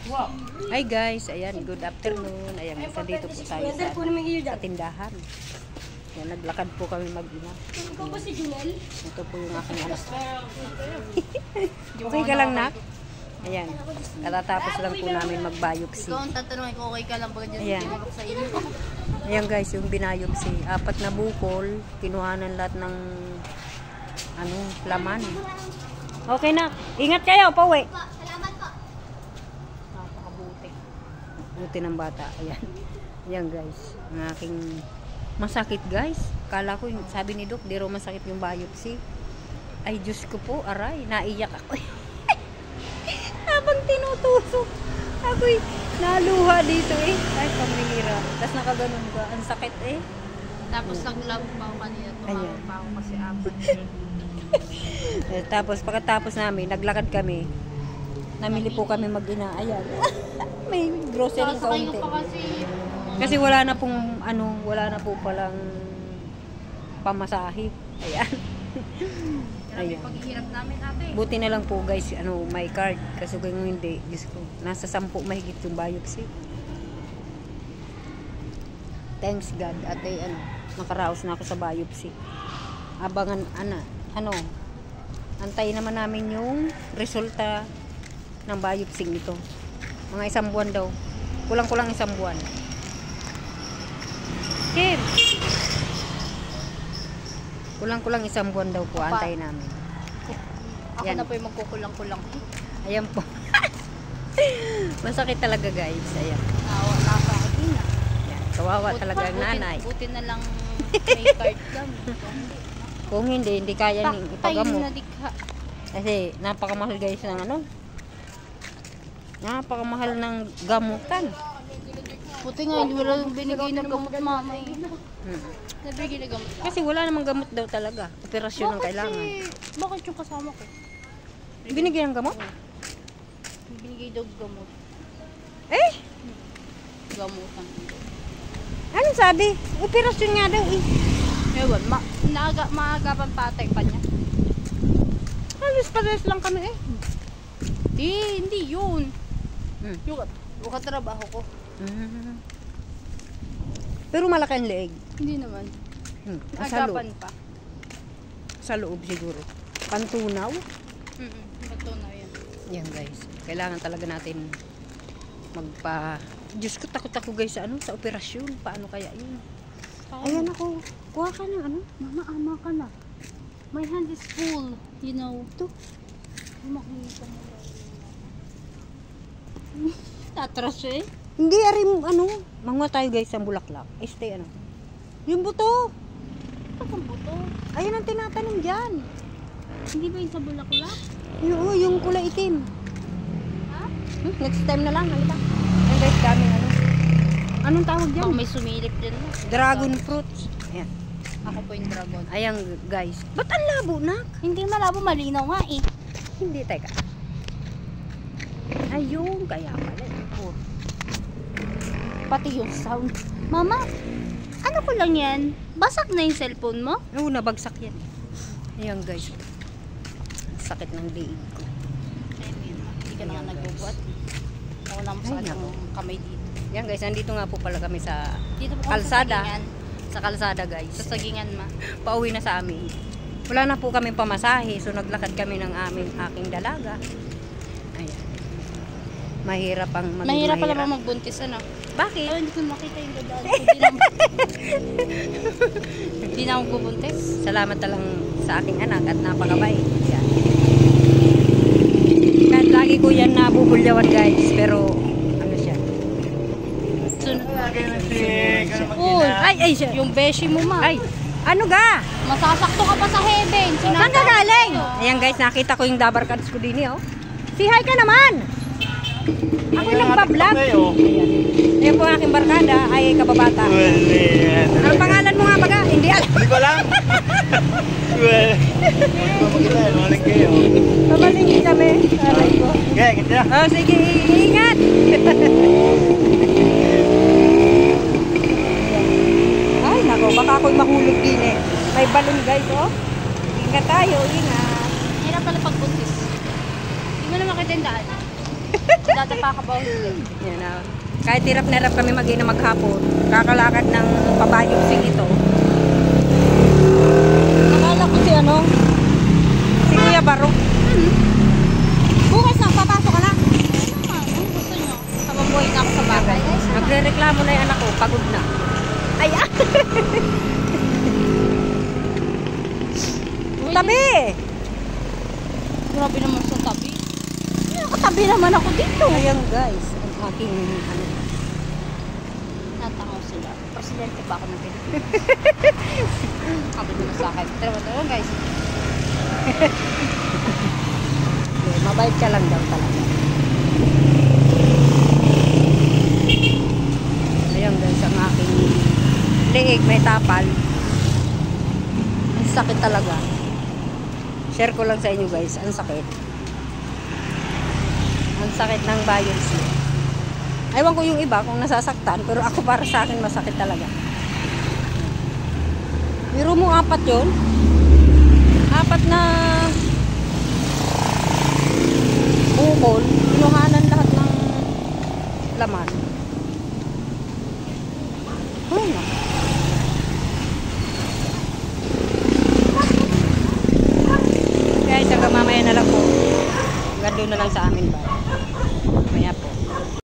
Hi guys, ayan, good afternoon. Ayan, isa dito po tayo sa tindahan. Ayan, naglakad po kami mag-ina. Ito po yung aking anak. Okay ka lang, nak? Ayan, katatapos lang po namin mag-biopsy. Ikaw ang tatanungin ko, okay ka lang ba dyan? Ayan. Sa inyo. Ayan guys, yung binayopsy. 4 na bukol, kinuhanan lahat ng laman. Okay na, ingat kayo, pauwi. Napakabuti. Buti ng bata. Ayan. Ayan guys, ang aking masakit guys. Kala ko, sabi ni Doc, di raw masakit yung biopsy. Ay Diyos ko po, aray, naiyak ako. Habang tinutusok. Ako'y naluha dito eh. Ay, pamihira. Tapos nakaganon ka. Ang sakit eh. Tapos nag-love pa ako kanina. Tumawag pa ako kasi apat. Tapos pagkatapos namin, naglakad kami. Namili po kami mag-ina. Ayan. May grocery kaunti. Kasi wala na pong wala na po palang pamasahe. Ayan. Ayan. Paghihirap namin ate. Buti na lang po guys, may card. Kasi kung hindi, Diyos ko, nasa 10 mahigit yung biopsy. Thanks God, ate, nakaraos na ako sa biopsy. Abangan, antayin naman namin yung resulta ng biopsy nito. Mga 1 buwan daw. Kulang-kulang 1 buwan. Kim! Kulang-kulang 1 buwan daw po, antayin namin. Ako yan. na po yung magkukulang-kulang. Ayan po. Masakit talaga guys. Ayan. Nawa na sa akin na. Ayan. Kawawa talaga ang nanay. Buti na lang may card lang. Kung hindi kaya ning ipagamot. Na dikha. Kasi napakamahal guys ng napakamahal ng gamutan. Buti nga hindi wala binigay ng gamot mama eh. Nabigay na gamot. Kasi wala namang gamot daw talaga. Operasyon ang kailangan. Bakit yung kasama ko? Binigyan ng gamot? Binigay daw gamot. Eh? Gamutan. Ano sabi? Operasyon nga daw eh. Ewan, maagapan patay pa niya. Halos pares lang kami eh. Hindi yun. Yung katrabaho ko. Pero malaki ang leeg. Hindi naman. Sa loob. Agapan pa. Sa loob siguro. Pantunaw? Pantunaw yan. Yan guys. Kailangan talaga natin Diyos ko, takot ako guys sa sa operasyon. Paano kaya yun? Ayan ako. Kuha ka ng Mama, ama ka na. My hand is full. You know. Ito. Makikita mo. Tatras eh. Hindi, manguha tayo guys ng bulaklak. Este, yung buto. Bakit ang buto? Ayun ang tinatanong dyan. Hindi ba yung sa bulaklak? Yung kulay itim. Ha? Next time na lang, halika. Ayan guys, daming Anong tawag dyan? May sumilip din. Dragon fruits. Ayan. Ako po yung dragon. Ayan guys. Ba't ang labo, nak? Hindi malabo, malinaw nga eh. Hindi, teka. Ayun, kaya pala. Pati yung sound. Mama, ano ko lang yan? Basak na yung cellphone mo? Oo, nabagsak yan. Ayan guys. Sakit ng liig ko. Hindi ka na nga nagbubuhat. Ako na masakit yung kamay dito. Yan guys, nandito nga po pala kami sa Dito po kalsada. Sa Sa kalsada guys. Sa sagingan ma. Pauwi na sa amin. Wala na po kami pamasahe. So naglakad kami ng aking dalaga. Ayan. Mahirap ang Mahirap pala magbuntis Bakit? Hindi ko makita yung dadaan ko. Hindi na ako bubuntis. Salamat lang sa aking anak at napakabait. Yan. Kahit lagi ko yan nabubulyawan guys. Pero siya. Ay, siya. Yung beshi mo ma. Ay, ano ga? Masasakto ka pa sa heaven. Saan ka galing? Ayan guys, nakita ko yung dabar cards ko din oh. Si hi ka naman! Ako nagpa-vlog. Ayan po ang aking barkada, ay kababata. Ang pangalan mo nga baga? Hindi alam. Hindi ko alam. Pabalingin kami. Aray ko. Okay, kita. Oh, sige, ingat. Ay, nako, baka ako'y mahulog din eh. May balon guys, oh. Ingat tayo, ingat. Hirap pala pagbuntis. Hindi mo na makita yung daan. dati pa ka ba? Yan na. Kahit hirap na hirap kami mag-ina maghapon, kakalakad ng pabayuksing ito. Nakala ko si ano? Si Kuya Baro. Bukas na, papasok ka na. Ano gusto nyo? Kababoy na ako sa bahay. Nagre-reklamo na yung anak ko, pagod na. Ay, ah! Tabi! Grabe naman sa tabi. Nakatabi naman ako dito. Ayan guys, ang aking ano. Natangaw sila. Presidente pa ako ng Pilipinas. Sabi naman sa akin. Tara guys. Mabait ka lang daw talaga. Ayan guys, ang aking leeg may tapal. Ang sakit talaga. Share ko lang sa inyo guys, ang sakit. Ang sakit ng biopsy. Ewan ko yung iba kung nasasaktan, pero ako para sa akin masakit talaga. Biro mo 4 yun? 4 na bukol, pinuhanan lahat ng laman. Ano? Guys, hanggang mamaya na lang po. Hanggang doon na lang sa amin ba?